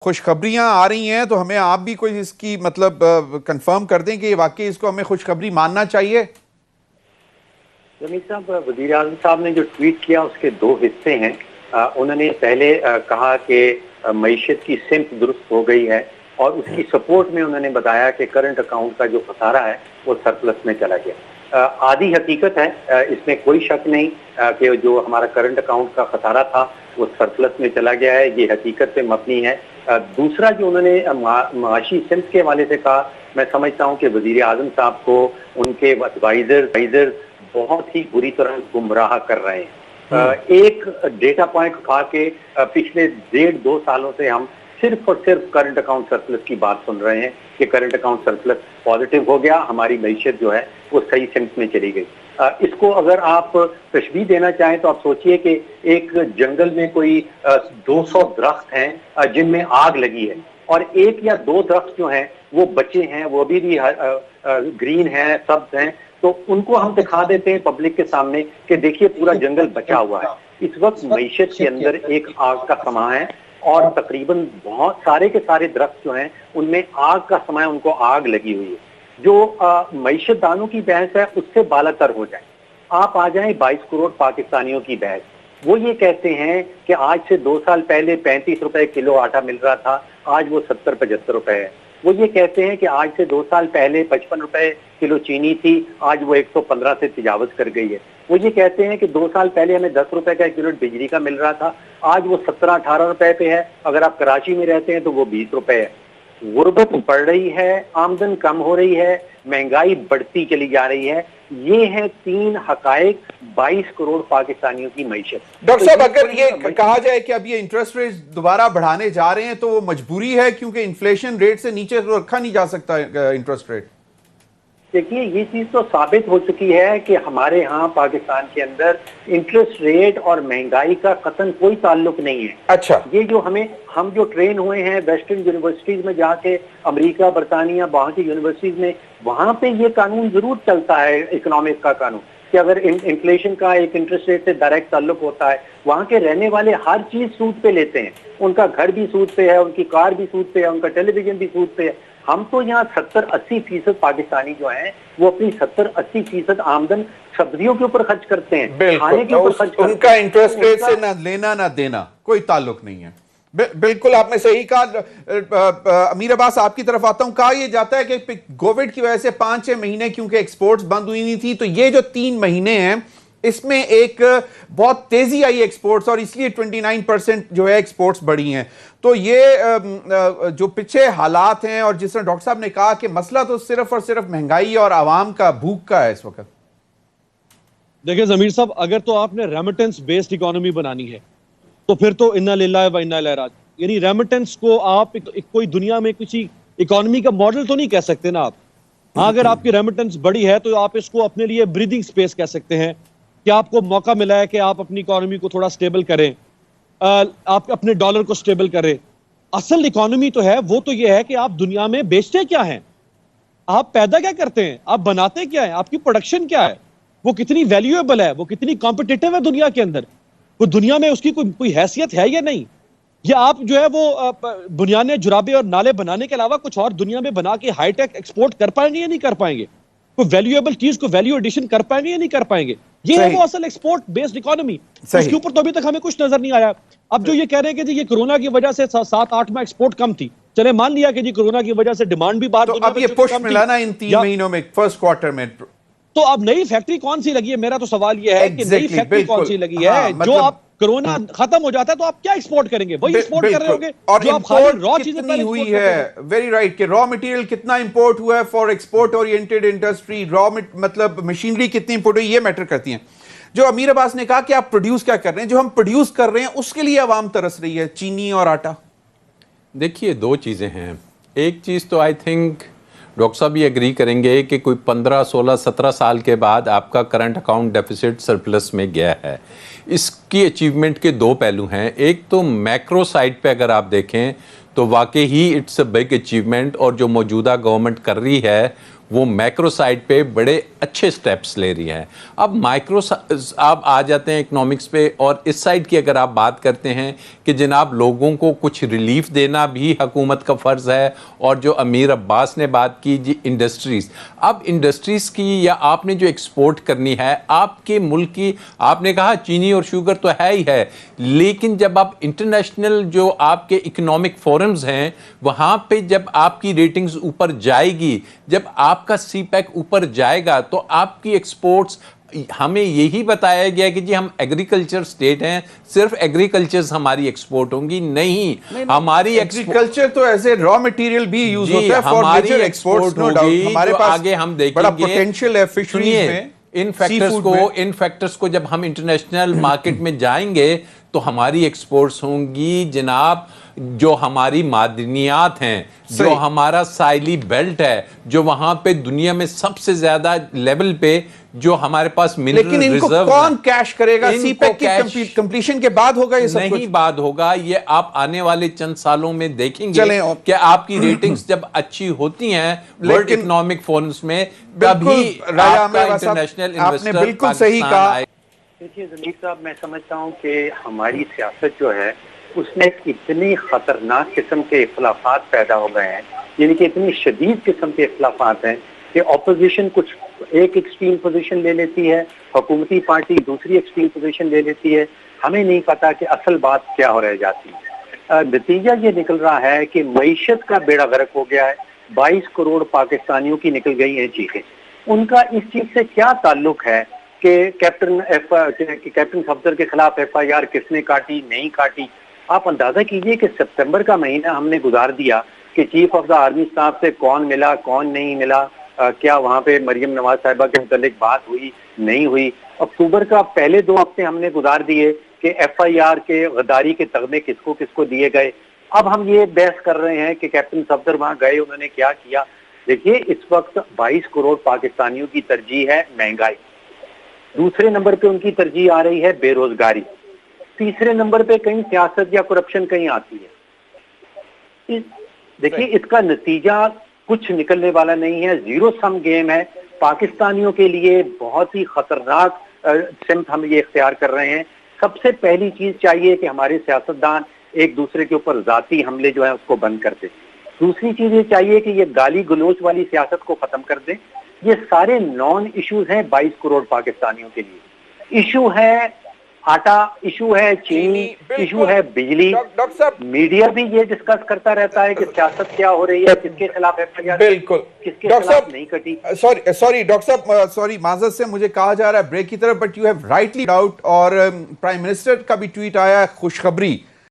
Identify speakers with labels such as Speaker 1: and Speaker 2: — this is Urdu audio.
Speaker 1: خوشخبریاں آ رہی ہیں تو ہمیں آپ بھی کوئی اس کی مطلب کنفرم کر دیں کہ واقعی اس کو ہمیں خوشخبری ماننا چاہیے۔
Speaker 2: جمیل صاحب، وزیر اعظم صاحب نے جو ٹویٹ کیا اس کے دو حصے ہیں۔ انہوں نے پہلے کہا کہ معیشت کی سمت درست ہو گئی ہے اور اس کی سپورٹ میں انہوں نے بتایا کہ کرنٹ اکاؤنٹ کا جو خسارہ ہے وہ سرپلس میں چلا گیا۔ آدھی حقیقت ہے، اس میں کوئی شک نہیں کہ جو ہمارا کرنٹ اکاؤنٹ کا خسارہ تھا وہ سرپلس میں چلا گیا ہے، یہ حقیقت پہ مبنی ہے۔ دوسرا جو انہوں نے معاشی سمت کے حوالے سے کہا، میں سمجھتا ہوں کہ وزیر اعظم صاحب کو ان کے ایڈوائزر بہت ہی بری طرح گمراہ کر رہے ہیں۔ ایک ڈیٹا پوائنٹ اٹھا کے پچھلے 1.5-2 سالوں سے ہم صرف اور صرف کرنٹ اکاؤنٹ سرپلس کی بات سن رہے ہیں کہ کرنٹ اکاؤنٹ سرپلس پازیٹیو ہو گیا، ہماری معیشت جو ہے وہ صحیح سمت میں چلی گئی۔ اس کو اگر آپ تشبیہ دینا چاہیں تو آپ سوچئے کہ ایک جنگل میں کوئی 200 درخت ہیں جن میں آگ لگی ہے، اور 1 یا 2 درخت جو ہیں وہ بچے ہیں، وہ بھی گرین ہیں، سبز ہیں، تو ان کو ہم دکھا دیتے ہیں پبلک کے سامنے کہ دیکھیے پورا جنگل بچا ہوا ہے۔ اس وقت معیشت کے اندر ایک آگ کا سماں ہے اور تقریباً بہت سارے کے سارے درخت جو ہیں ان میں آگ کا سماں ہے، ان کو آگ لگی ہوئی ہے۔ جو معیشت دانوں کی بحث ہے اس سے بالا تر ہو جائیں۔ آپ آ جائیں 22 کروڑ پاکستانیوں کی بحث، وہ یہ کہتے ہیں کہ آج سے 2 سال پہلے 35 روپے کلو آٹا مل رہا تھا، آج وہ 70-75 روپے ہے۔ وہ یہ کہتے ہیں کہ آج سے 2 سال پہلے 55 روپے کلو چینی تھی، آج وہ 115 سے تجاوز کر گئی ہے۔ وہ یہ کہتے ہیں کہ 2 سال پہلے ہمیں 10 روپے کا 1 یونٹ بجلی کا مل رہا تھا، آج وہ 17-18 روپے پہ ہے، اگر آپ کراچی میں رہتے ہیں تو وہ 20 روپے ہے۔ غربت بڑھ رہی ہے، آمدن کم ہو رہی ہے، مہنگائی بڑھتی چلی جا رہی ہے۔ یہ ہیں 3 حقائق 22 کروڑ پاکستانیوں کی معیشت۔
Speaker 1: ڈاکٹر صاحب، اگر یہ کہا جائے کہ اب یہ انٹرسٹ ریٹ دوبارہ بڑھانے جا رہے ہیں تو وہ مجبوری ہے کیونکہ انفلیشن ریٹ سے نیچے تو رکھا نہیں جا سکتا انٹرسٹ ریٹ؟
Speaker 2: دیکھیے، یہ چیز تو ثابت ہو چکی ہے کہ ہمارے ہاں پاکستان کے اندر انٹرسٹ ریٹ اور مہنگائی کا قطعاً کوئی تعلق نہیں ہے۔
Speaker 1: اچھا،
Speaker 2: یہ جو ہم جو ٹرین ہوئے ہیں ویسٹرن یونیورسٹیز میں جا کے، امریکہ، برطانیہ، وہاں کی یونیورسٹیز میں، وہاں پہ یہ قانون ضرور چلتا ہے، اکنامک کا قانون، کہ اگر انفلیشن کا ایک انٹرسٹ ریٹ سے ڈائریکٹ تعلق ہوتا ہے، وہاں کے رہنے والے ہر چیز سود پہ لیتے ہیں، ان کا گھر بھی سود پہ ہے، ان کی کار بھی سود پہ ہے، ان کا ٹیلی ویژن بھی سود پہ ہے۔ ہم تو یہاں 70-80% پاکستانی جو ہیں وہ اپنی 70-80% آمدن سبزیوں کے اوپر خرچ کرتے ہیں، کھانے کے اوپر خرچ کرتے ہیں۔
Speaker 1: ان کا انٹرسٹ ریٹ سے نہ لینا نہ دینا کوئی تعلق نہیں ہے۔ بالکل آپ نے صحیح کہا۔ امیر عباس، آپ کی طرف آتا ہوں۔ کہا یہ جاتا ہے کہ کووڈ کی وجہ سے 5-6 مہینے کیونکہ ایکسپورٹس بند ہوئی نہیں تھی، تو یہ جو 3 مہینے ہیں اس میں ایک بہت تیزی آئی ایکسپورٹس، اور اس لیے 29% جو ہے ایکسپورٹس بڑھی ہیں۔ تو یہ جو پیچھے حالات ہیں، اور جس طرح ڈاکٹر صاحب نے کہا کہ مسئلہ تو صرف اور صرف مہنگائی اور عوام کا بھوک کا ہے اس وقت۔
Speaker 3: دیکھیں ضمیر صاحب، اگر تو آپ نے ریمیٹنس بیسڈ اکانومی بنانی ہے تو پھر تو انا للہ و انا الیہ راجعون، یعنی ریمیٹنس کو آپ کوئی دنیا میں کسی اکانومی کا ماڈل تو نہیں کہہ سکتے نا آپ۔ ہاں، اگر آپ کی ریمیٹنس بڑی ہے تو آپ اس کو اپنے لیے بریدنگ سپیس کہہ سکتے ہیں کہ آپ کو موقع ملا ہے کہ آپ اپنی اکانومی کو تھوڑا سٹیبل کریں، آپ اپنے ڈالر کو سٹیبل کریں۔ اصل اکانومی تو ہے وہ تو یہ ہے کہ آپ دنیا میں بیچتے کیا ہیں، آپ پیدا کیا کرتے ہیں، آپ بناتے کیا ہیں، آپ کی پروڈکشن کیا ہے، وہ کتنی ویلیویبل ہے، وہ کتنی کمپٹیٹیو ہے دنیا کے اندر، وہ دنیا میں اس کی کوئی حیثیت ہے یا نہیں۔ یا آپ جو ہے وہ بنیادیں، جرابے اور نالے بنانے کے علاوہ کچھ اور دنیا میں بنا کے ہائی ٹیک ایکسپورٹ کر پائیں گے یا نہیں کر پائیں گے، کوئی ویلیویبل چیز کو ویلیو ایڈیشن کر پائیں گے یا نہیں کر پائیں گے۔ یہ ہے وہ اصل ایکسپورٹ بیسڈ اکانومی، اس کے اوپر تو ابھی تک ہمیں کچھ نظر نہیں آیا۔ اب جو یہ کہہ رہے ہیں کہ جی یہ کرونا کی وجہ سے 7-8 ماہ ایکسپورٹ کم تھی، چلے مان لیا کہ جی کرونا کی وجہ سے ڈیمانڈ بھی باہر
Speaker 1: تو اب یہ پش ملا نا ان 3 مہینوں میں، فرسٹ کوارٹر میں،
Speaker 2: تو اب نئی فیکٹری کون سی لگی ہے؟ میرا تو سوال یہ ہے کہ نئی فیکٹری کون سی لگی ہے؟ جو آپ کرونا ختم ہو جاتا ہے تو آپ کیا ایکسپورٹ کریں گے؟ وہی ایکسپورٹ کر رہے ہوں گے جو آپ خالی را چیزیں
Speaker 1: کتنی ہوئی ہے۔ ویری رائٹ کہ را مٹیریل کتنا امپورٹ ہوا ہے فار ایکسپورٹ اورینٹڈ انڈسٹری، مطلب مشینری کتنی امپورٹ ہوئی، یہ میٹر کرتی ہیں۔ جو امیر عباس نے کہا کہ آپ پروڈیوس کیا کر رہے ہیں، جو ہم پروڈیوس کر رہے ہیں اس کے لیے عوام ترس رہی ہے، چینی اور آٹا۔
Speaker 4: دیکھیے 2 چیزیں ہیں۔ ایک چیز تو آئی تھنک ڈاکٹر صاحب بھی ایگری کریں گے کہ کوئی 15, 16, 17 سال کے بعد آپ کا کرنٹ اکاؤنٹ ڈیفیسٹ سرپلس میں گیا ہے۔ اس کی اچیومنٹ کے 2 پہلو ہیں۔ ایک تو میکرو سائڈ پہ اگر آپ دیکھیں تو واقعی اٹس اے بگ اچیومنٹ، اور جو موجودہ گورنمنٹ کر رہی ہے وہ میکرو سائڈ پہ بڑے اچھے سٹیپس لے رہی ہیں. اب مائکرو آپ آ جاتے ہیں اکنامکس پہ, اور اس سائڈ کی اگر آپ بات کرتے ہیں کہ جناب لوگوں کو کچھ ریلیف دینا بھی حکومت کا فرض ہے, اور جو امیر عباس نے بات کی جی انڈسٹریز, اب انڈسٹریز کی یا آپ نے جو ایکسپورٹ کرنی ہے آپ کے ملک کی, آپ نے کہا چینی اور شوگر تو ہے ہی ہے, لیکن جب آپ انٹرنیشنل جو آپ کے اکنامک فورمز ہیں وہاں پہ جب آپ کی ریٹنگز اوپر جائے گی, جب آپ کا سی پیک اوپر جائے گا, تو آپ کی ایکسپورٹس, ہمیں یہی بتایا گیا کہ جی ہم ایگریکلچر سٹیٹ ہیں, صرف ایگریکلچر ہماری ایکسپورٹ ہوں گی. نہیں, ہماری
Speaker 1: ایگریکلچر تو ایز اے را مٹیریل بھی یوز ہوتا ہے for major exports, no doubt. ہمارے پاس
Speaker 4: آگے ہم دیکھیں
Speaker 1: بڑا
Speaker 4: گے
Speaker 1: پوٹینشیل ہے فشریز میں,
Speaker 4: ان فیکٹرز کو جب ہم انٹرنیشنل مارکیٹ میں جائیں گے تو ہماری ایکسپورٹس ہوں گی جناب, جو ہماری معدنیات ہیں, جو ہمارا ساحلی بیلٹ ہے, جو وہاں پہ دنیا میں سب سے زیادہ لیول پہ جو ہمارے پاس منرل ریزرو,
Speaker 1: لیکن ان کو کون کیش کرے گا؟ سی پیک کی کمپلیشن کے بعد ہوگا یہ سب کچھ؟
Speaker 4: نہیں بعد ہوگا, یہ آپ آنے والے چند سالوں میں دیکھیں گے کہ آپ کی ریٹنگز جب اچھی ہوتی ہیں ورلڈ اکنامک فورمز میں, تبھی آپ کا انٹرنیشنل انویسٹر
Speaker 1: بالکل صحیح کہا.
Speaker 2: دیکھیے ضمیر صاحب, میں سمجھتا ہوں کہ ہماری سیاست جو ہے اس میں اتنی خطرناک قسم کے اختلافات پیدا ہو گئے ہیں, یعنی کہ اتنی شدید قسم کے اختلافات ہیں کہ اپوزیشن کچھ ایک ایکسٹریم پوزیشن لے لیتی ہے, حکومتی پارٹی دوسری ایکسٹریم پوزیشن لے لیتی ہے, ہمیں نہیں پتا کہ اصل بات کیا ہو رہ جاتی ہے. نتیجہ یہ نکل رہا ہے کہ معیشت کا بیڑا غرق ہو گیا ہے. 22 کروڑ پاکستانیوں کی نکل گئی ہیں چیخیں. ان کا اس چیز سے کیا تعلق ہے کہ کیپٹن صفدر کے خلاف ایف آئی آر کس نے کاٹی نہیں کاٹی؟ آپ اندازہ کیجئے کہ ستمبر کا مہینہ ہم نے گزار دیا کہ چیف آف دا آرمی صاحب سے کون ملا کون نہیں ملا, کیا وہاں پہ مریم نواز صاحبہ کے متعلق بات ہوئی نہیں ہوئی. اکتوبر کا پہلے 2 ہفتے ہم نے گزار دیے کہ ایف آئی آر کے غداری کے تغمے کس کو دیے گئے. اب ہم یہ بحث کر رہے ہیں کہ کیپٹن صفدر وہاں گئے, انہوں نے کیا کیا. دیکھیے اس وقت 22 کروڑ پاکستانیوں کی ترجیح ہے مہنگائی, دوسرے نمبر پہ ان کی ترجیح آ رہی ہے بے روزگاری, تیسرے نمبر پہ کہیں سیاست یا کرپشن کہیں آتی ہے. دیکھیے اس کا نتیجہ کچھ نکلنے والا نہیں ہے, زیرو سم گیم ہے. پاکستانیوں کے لیے بہت ہی خطرناک سمت ہم یہ اختیار کر رہے ہیں. سب سے پہلی چیز چاہیے کہ ہمارے سیاستدان ایک دوسرے کے اوپر ذاتی حملے جو ہیں اس کو بند کر دیں. دوسری چیز یہ چاہیے کہ یہ گالی گلوچ والی سیاست کو ختم کر دیں. یہ سارے نان ایشوز ہیں 22 کروڑ پاکستانیوں کے لیے. ایشو ہے آٹا, ایشو ہے چینی, ایشو ہے بجلی.
Speaker 1: ڈاکٹر صاحب
Speaker 2: میڈیا بھی یہ ڈسکس کرتا رہتا ہے کہ سیاست کیا ہو رہی ہے, کس کے خلاف ایف آئی آر,
Speaker 1: بالکل
Speaker 2: کس کے خلاف نہیں کٹی.
Speaker 1: سوری ڈاکٹر صاحب, سوری معذرت سے مجھے کہا جا رہا ہے بریک کی طرف, but you have rightly doubt, اور پرائم منسٹر کا بھی ٹویٹ آیا ہے خوشخبری